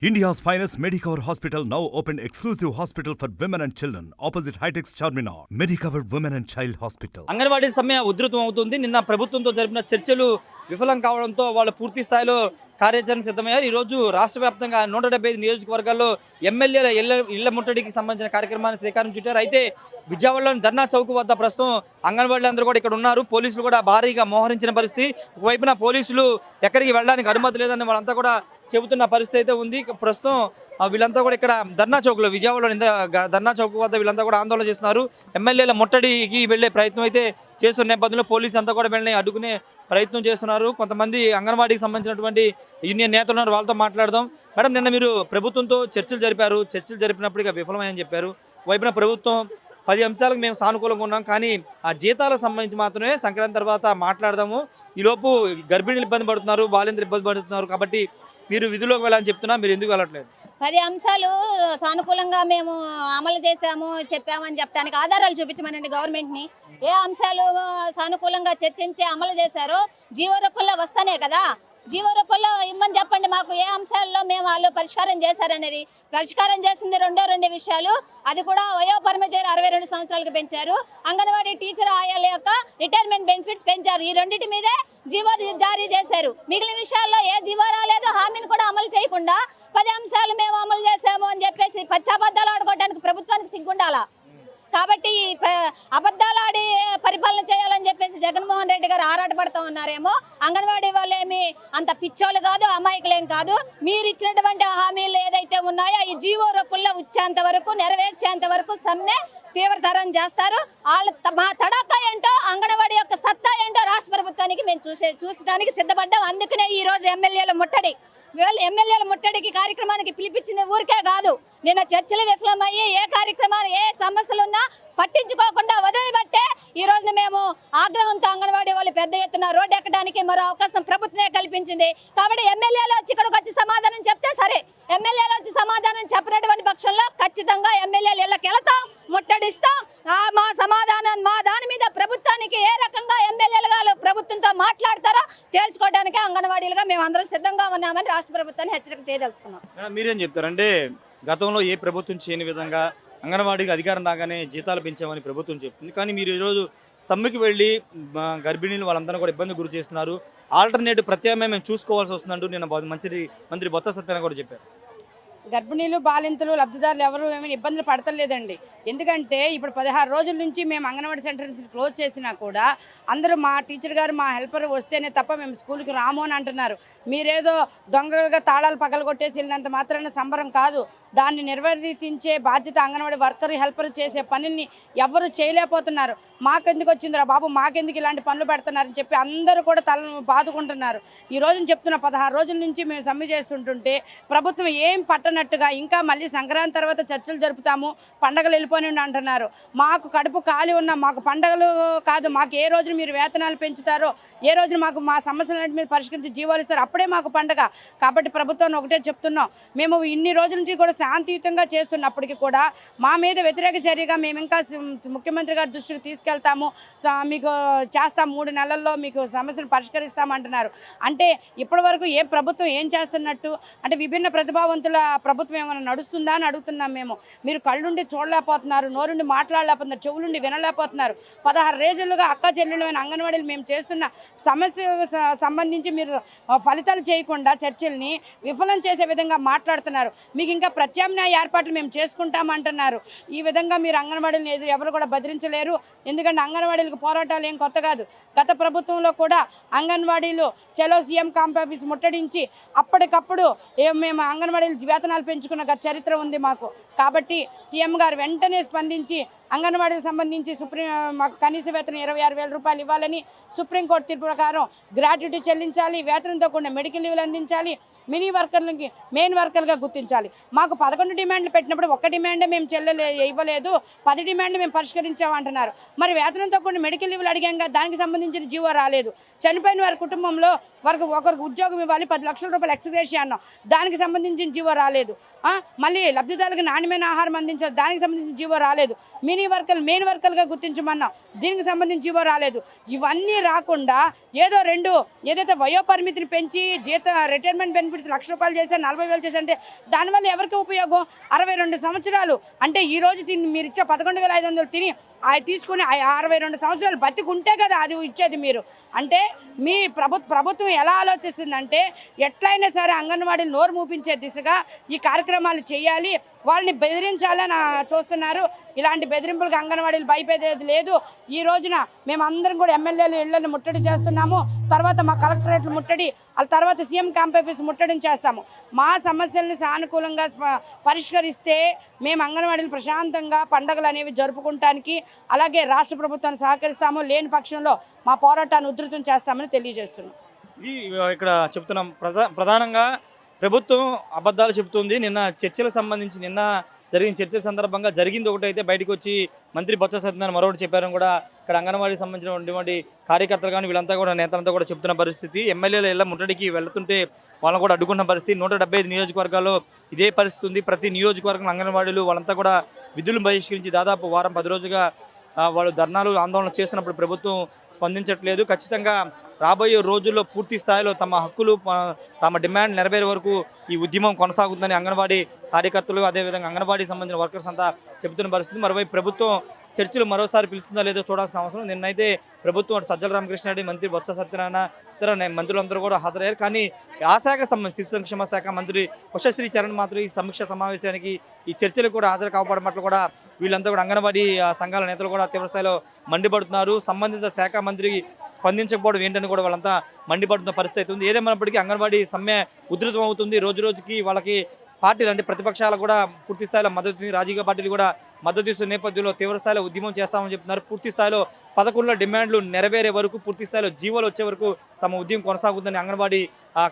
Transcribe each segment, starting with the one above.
India's finest Medicover Hospital now opened exclusive hospital for women and children opposite Hightex Charminar. Medicover Women and Child Hospital. Anganwadi సమ్మె ఉధృతం అవుతుంది. నిన్న ప్రభుత్వంతో జరిపిన చర్చలు విఫలం కావడంతో వాళ్ళు పూర్తి స్థాయిలో కార్యాచరణ సిద్ధమయ్యారు. ఈరోజు రాష్ట్ర వ్యాప్తంగా 175 నియోజకవర్గాల్లో ఎమ్మెల్యేల ఇళ్ల ముట్టడికి సంబంధించిన కార్యక్రమాన్ని శ్రీకారం చుట్టారు. అయితే విజయవాడలోని ధర్నా చౌక్ వద్ద ప్రస్తుతం అంగన్వాడీలు అందరూ కూడా ఇక్కడ ఉన్నారు. పోలీసులు కూడా భారీగా మోహరించిన పరిస్థితి. ఒకవైపున పోలీసులు ఎక్కడికి వెళ్ళడానికి అనుమతి లేదని వాళ్ళంతా కూడా చెబుతున్న పరిస్థితి అయితే ఉంది. ప్రస్తుతం వీళ్ళంతా కూడా ఇక్కడ ధర్నా చౌక్లో విజయవాడలో ధర్నా చౌక్ వద్ద వీళ్ళంతా కూడా ఆందోళన చేస్తున్నారు. ఎమ్మెల్యేల ముట్టడికి వెళ్లే ప్రయత్నం అయితే చేస్తున్న నేపథ్యంలో పోలీసు అంతా కూడా వీళ్ళని అడ్డుకునే ప్రయత్నం చేస్తున్నారు. కొంతమంది అంగన్వాడీకి సంబంధించినటువంటి యూనియన్ నేతలు ఉన్నారు, వాళ్ళతో మాట్లాడదాం. మేడం, నిన్న మీరు ప్రభుత్వంతో చర్చలు జరిపారు. చర్చలు జరిపినప్పుడు ఇక విఫలమని చెప్పారు. వైపున ప్రభుత్వం 10 అంశాలకు మేము సానుకూలంగా ఉన్నాం, కానీ ఆ జీతాలకు సంబంధించి మాత్రమే సంక్రాంతి తర్వాత మాట్లాడదాము. ఈలోపు గర్భిణీలు ఇబ్బంది పడుతున్నారు, బాలింతలు ఇబ్బంది పడుతున్నారు, కాబట్టి మీరు విధుల్లోకి వెళ్ళాలని చెప్తున్నా, మీరు ఎందుకు వెళ్ళట్లేదు? 10 అంశాలు సానుకూలంగా మేము అమలు చేశాము చెప్పామని చెప్పడానికి ఆధారాలు చూపించమనండి గవర్నమెంట్ని. ఏ అంశాలు సానుకూలంగా చర్చించి అమలు చేశారో జీవో రూపంలో వస్తానే కదా. జీవో రూపంలో ఇమ్మని చెప్పండి మాకు, ఏ అంశాల్లో మేము వాళ్ళు పరిష్కారం చేశారనేది. పరిష్కారం చేసింది రెండు విషయాలు. అది కూడా వయో పరిమితి 62 సంవత్సరాలకు పెంచారు. అంగన్వాడీ టీచర్ ఆయాల యొక్క రిటైర్మెంట్ బెనిఫిట్స్ పెంచారు. ఈ రెండింటి మీదే జీవో జారీ చేశారు. మిగిలిన విషయాల్లో ఏ జీవో రాలేదు. హామీని కూడా అమలు చేయకుండా 10 అంశాలు మేము అమలు చేశాము అని చెప్పేసి పచ్చాబద్దాలు ఆడుకోవడానికి ప్రభుత్వానికి సిగ్గుండాలా. కాబట్టి అబద్ధాలు ఆడి పరిపాలన చేయాలని చెప్పేసి జగన్మోహన్ రెడ్డి గారు ఆరాటపడుతూ ఉన్నారేమో. అంగన్వాడీ వాళ్ళేమి అంత పిచ్చోళ్ళు కాదు, అమాయకులేం కాదు. మీరు ఇచ్చినటువంటి హామీలు ఏదైతే ఉన్నాయో ఈ జీవో రూపంలో వచ్చేంత వరకు, నెరవేర్చేంత వరకు సమ్మె తీవ్రతరం చేస్తారు. వాళ్ళ మా తడాకా ఏంటో, అంగన్వాడీ యొక్క సత్తా ఏంటో రాష్ట్ర ప్రభుత్వానికి మేము చూసడానికి సిద్ధపడ్డాం. అందుకనే ఈరోజు ఎమ్మెల్యేల ముట్టడి. వీళ్ళు ఎమ్మెల్యేల ముట్టడికి కార్యక్రమానికి పిలిపించింది ఊరికే కాదు. నిన్న చర్చలు విఫలమయ్యి ఏ కార్యక్రమాలు ఏ సమస్యలున్నా పట్టించుకోకుండా వదిలిబట్టే ఈ రోజున మేము ఆగ్రహంతో అంగన్వాడీ వాళ్ళు పెద్ద ఎత్తున రోడ్డు ఎక్కడానికి మరో అవకాశం ప్రభుత్వమే కల్పించింది. కాబట్టి ఎమ్మెల్యేలు వచ్చి ఇక్కడికి వచ్చి సమాధానం చెప్తే సరే. ఎమ్మెల్యేలు వచ్చి సమాధానం చెప్పినటువంటి పక్షంలో ఖచ్చితంగా ఎమ్మెల్యేలు ఇళ్ళకి వెళతాం, ముట్టడిస్తాం. మా సమాధానం మా దాని మీద ప్రభుత్వానికి ఏ రకంగా ఎమ్మెల్యేలు గారు ప్రభుత్వంతో మాట్లాడతారో తేల్చుకోవడానికి అంగన్వాడీలుగా మేము అందరం సిద్ధంగా ఉన్నామని రాష్ట్ర ప్రభుత్వాన్ని హెచ్చరిక చేయదలుచుకున్నాం. మీరేం చెప్తారంటే, గతంలో ఏ ప్రభుత్వం చేయని విధంగా అంగన్వాడీకి అధికారం రాగానే జీతాలు పెంచామని ప్రభుత్వం చెప్తుంది, కానీ మీరు ఈరోజు సమ్మెకి వెళ్ళి గర్భిణీలు వాళ్ళందరూ కూడా ఇబ్బంది గురి చేస్తున్నారు. ఆల్టర్నేటివ్ ప్రత్యామ్నాయం మేము చూసుకోవాల్సి వస్తుందంటూ నేను మంత్రి బొత్స సత్యనారాయణ కూడా చెప్పారు. గర్భిణీలు, బాలింతలు, లబ్ధిదారులు ఎవరు ఏమైనా ఇబ్బందులు పడతలేదండి. ఎందుకంటే ఇప్పుడు 16 రోజుల నుంచి మేము అంగన్వాడీ సెంటర్స్ క్లోజ్ చేసినా కూడా అందరూ మా టీచర్ గారు, మా హెల్పర్ వస్తేనే తప్ప మేము స్కూల్కి రాము అని అంటున్నారు. మీరేదో దొంగలుగా తాళాలు పగలగొట్టేసి వెళ్ళినంత మాత్రాన సంబరం కాదు. దాన్ని నిర్వర్తించే బాధ్యత అంగన్వాడీ వర్కర్, హెల్పర్ చేసే పనుల్ని ఎవరు చేయలేకపోతున్నారు. మాకెందుకు వచ్చిందిరా బాబు, మాకెందుకు ఇలాంటి పనులు పెడుతున్నారని చెప్పి అందరూ కూడా తలను బాదుకుంటున్నారు. ఈ రోజున చెప్తున్న 16 రోజుల నుంచి మేము సమ్మె చేస్తుంటుంటే ప్రభుత్వం ఏం పట్టనట్టుగా ఇంకా మళ్ళీ సంక్రాంతి తర్వాత చర్చలు జరుపుతాము, పండగలు వెళ్ళిపోయి అంటున్నారు. మాకు కడుపు ఖాళీ ఉన్నా మాకు పండగలు కాదు, మాకు ఏ రోజున మీరు వేతనాలు పెంచుతారో, ఏ రోజున మాకు మా సమస్యలన్నింటి మీద పరిష్కరించి జీవాలు ఇస్తారు, అప్పుడే మాకు పండగ. కాబట్టి ప్రభుత్వాన్ని ఒకటే చెప్తున్నాం, మేము ఇన్ని రోజుల నుంచి కూడా శాంతియుతంగా చేస్తున్నప్పటికీ కూడా మా మీద వ్యతిరేక చర్యగా మేము ఇంకా ముఖ్యమంత్రి గారి దృష్టికి తీసుకెళ్తాము, మీకు చేస్తాం, 3 నెలల్లో మీకు సమస్యలు పరిష్కరిస్తామంటున్నారు. అంటే ఇప్పటి వరకు ఏ ప్రభుత్వం ఏం చేస్తున్నట్టు? అంటే విభిన్న ప్రతిభావంతుల ప్రభుత్వం ఏమైనా నడుస్తుందా అని అడుగుతున్నాం మేము. మీరు కళ్ళుండి చూడలేకపోతున్నారు, నోరుండి మాట్లాడలేకపోతున్నారు, చెవులుండి వినలేకపోతున్నారు. 16 రోజులుగా అక్క చెల్లెళ్ళమైన అంగన్వాడీలు మేము చేస్తున్న సమస్యకు సంబంధించి మీరు ఫలితాలు చేయకుండా చర్చల్ని విఫలం చేసే విధంగా మాట్లాడుతున్నారు. మీకు ఇంకా ప్రత్యామ్నాయ ఏర్పాట్లు మేము చేసుకుంటామంటున్నారు. ఈ విధంగా మీరు అంగన్వాడీలను ఎవరు కూడా బెదిరించలేరు. ఎందుకంటే అంగన్వాడీలకు పోరాటాలు ఏం కొత్త కాదు. గత ప్రభుత్వంలో కూడా అంగన్వాడీలు చలో సీఎం క్యాంప్ ఆఫీస్ ముట్టడించి అప్పటికప్పుడు మేము అంగన్వాడీలు వేతనాలు పెంచుకున్న చరిత్ర ఉంది మాకు. కాబట్టి సీఎం గారు వెంటనే స్పందించి అంగన్వాడీకి సంబంధించి మాకు కనీస వేతనం 26,000 రూపాయలు ఇవ్వాలని, సుప్రీంకోర్టు తీర్పు ప్రకారం గ్రాట్యుటీ చెల్లించాలి, వేతనంతో కూడిన మెడికల్ లీవ్లు అందించాలి, మినీ వర్కర్లకి మెయిన్ వర్కర్గా గుర్తించాలి. మాకు 11 డిమాండ్లు పెట్టినప్పుడు ఒక్క డిమాండే మేము ఇవ్వలేదు, 10 డిమాండ్లు మేము పరిష్కరించామంటున్నారు. మరి వేతనంతో కూడిన మెడికల్ లీవ్లు అడిగాక దానికి సంబంధించిన జీవో రాలేదు. చనిపోయిన వారి కుటుంబంలో ఒకరికి ఉద్యోగం ఇవ్వాలి, 10 లక్షల రూపాయలు ఎక్స్గ్రేషియా అన్నాం, దానికి సంబంధించిన జీవో రాలేదు. మళ్ళీ లబ్ధిదారులకు నాణ్యమైన ఆహారం అందించాలి, దానికి సంబంధించిన జీవో రాలేదు. మినీ వర్కర్లు మెయిన్ వర్కర్లుగా గుర్తించమన్నాం, దీనికి సంబంధించిన జీవో రాలేదు. ఇవన్నీ రాకుండా ఏదో ఏదైతే వయోపరిమితిని పెంచి రిటైర్మెంట్ బెనిఫిట్స్ ₹1,00,000 చేశారు, 40,000 చేశారు అంటే దానివల్ల ఎవరికి ఉపయోగం? 62 సంవత్సరాలు అంటే ఈ రోజు దీన్ని మీరు ఇచ్చే 11,500 తిని తీసుకుని 62 సంవత్సరాలు బతికుంటే కదా అది ఇచ్చేది మీరు. అంటే మీ ప్రభుత్వం ఎలా ఆలోచిస్తుందంటే ఎట్లయినా సరే అంగన్వాడీలు నోరు మూపించే దిశగా ఈ కార్యక్రమాలు చేయాలి, వాళ్ళని బెదిరించాలని చూస్తున్నారు. ఇలాంటి బెదిరింపులకు అంగన్వాడీలు భయపడేది లేదు. ఈ రోజున మేమందరం కూడా ఎమ్మెల్యేలు ఇళ్లను ముట్టడి చేస్తున్నాము, తర్వాత మా కలెక్టరేట్లు ముట్టడి, ఆ తర్వాత సీఎం క్యాంప్ ఆఫీస్ ముట్టడిని చేస్తాము. మా సమస్యల్ని సానుకూలంగా పరిష్కరిస్తే మేము అంగన్వాడీలు ప్రశాంతంగా పండుగలు అనేవి జరుపుకుంటానికి అలాగే రాష్ట్ర ప్రభుత్వాన్ని సహకరిస్తాము, లేని పక్షంలో మా పోరాటాన్ని ఉధృతం చేస్తామని తెలియజేస్తున్నాం. ఇది ఇక్కడ చెప్తున్నాం. ప్రధానంగా ప్రభుత్వం అబద్ధాలు చెబుతుంది. నిన్న చర్చలకు సంబంధించి నిన్న జరిగిన చర్చల సందర్భంగా జరిగింది ఒకటైతే బయటకు వచ్చి మంత్రి బొత్స సత్యనారాయణ మరొకటి చెప్పారని కూడా ఇక్కడ అంగన్వాడీకి సంబంధించినటువంటి కార్యకర్తలు కానీ వీళ్ళంతా కూడా నేతలంతా కూడా చెప్తున్న పరిస్థితి. ఎమ్మెల్యేల ఇళ్ల ముట్టడికి వెళ్తుంటే వాళ్ళని కూడా అడ్డుకున్న పరిస్థితి. 175 నియోజకవర్గాల్లో ఇదే పరిస్థితి ఉంది. ప్రతి నియోజకవర్గం అంగన్వాడీలు వాళ్ళంతా కూడా విధులు బహిష్కరించి దాదాపు వారం 10 రోజులుగా వాళ్ళు ధర్నాలు ఆందోళన చేస్తున్నప్పుడు ప్రభుత్వం స్పందించట్లేదు. ఖచ్చితంగా రాబోయే రోజుల్లో పూర్తి స్థాయిలో తమ హక్కులు తమ డిమాండ్ నెరవేరే వరకు ఈ ఉద్యమం కొనసాగుతుందని అంగన్వాడీ కార్యకర్తలు అదేవిధంగా అంగన్వాడీకి సంబంధించిన వర్కర్స్ అంతా చెబుతున్న పరిస్థితి. మరోవైపు ప్రభుత్వం చర్చలు మరోసారి పిలుస్తుందా లేదో చూడాల్సిన అవసరం. నిన్నైతే ప్రభుత్వం సజ్జల రామకృష్ణారెడ్డి, మంత్రి బొత్స సత్యనారాయణ, ఇతర మంత్రులందరూ కూడా హాజరయ్యారు. కానీ ఆ శాఖ సంబంధించి శిశు సంక్షేమ శాఖ మంత్రి ఉషశ్రీ చరణ్ మాత్రం ఈ సమీక్ష సమావేశానికి ఈ చర్చలకు కూడా హాజరు కావడం పట్ల కూడా వీళ్ళంతా కూడా అంగన్వాడీ సంఘాల నేతలు కూడా తీవ్రస్థాయిలో మండిపడుతున్నారు. సంబంధిత శాఖ మంత్రి స్పందించకపోవడం ఏంటని కూడా వాళ్ళంతా మండిపడుతున్న పరిస్థితి ఉంది. ఏదేమైనప్పటికీ అంగన్వాడీ సమ్మె ఉధృతం అవుతుంది. రోజు రోజుకి వాళ్ళకి పార్టీలు అంటే ప్రతిపక్షాలు కూడా పూర్తి స్థాయిలో మద్దతు, రాజకీయ పార్టీలు కూడా మద్దతు ఇస్తున్న నేపథ్యంలో తీవ్రస్థాయిలో ఉద్యమం చేస్తామని చెప్తున్నారు. పూర్తి స్థాయిలో 11 డిమాండ్లు నెరవేరే వరకు, పూర్తి స్థాయిలో జీవోలు వచ్చే వరకు తమ ఉద్యమం కొనసాగుతుందని అంగన్వాడీ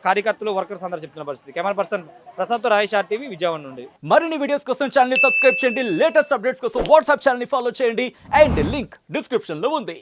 కార్యకర్తలు, వర్కర్స్ అందరూ చెప్తున్న పరిస్థితి. Camera person ప్రసాద్తో Rayesh RTV, Vijayawada నుండి. మరిన్ని వీడియోస్ కోసం ఛానల్ ని సబ్స్క్రైబ్ చేయండి, లేటెస్ట్ అప్డేట్స్ కోసం వాట్సాప్ ఛానల్ ని ఫాలో చేయండి అండ్ లింక్ డిస్క్రిప్షన్ లో ఉంది.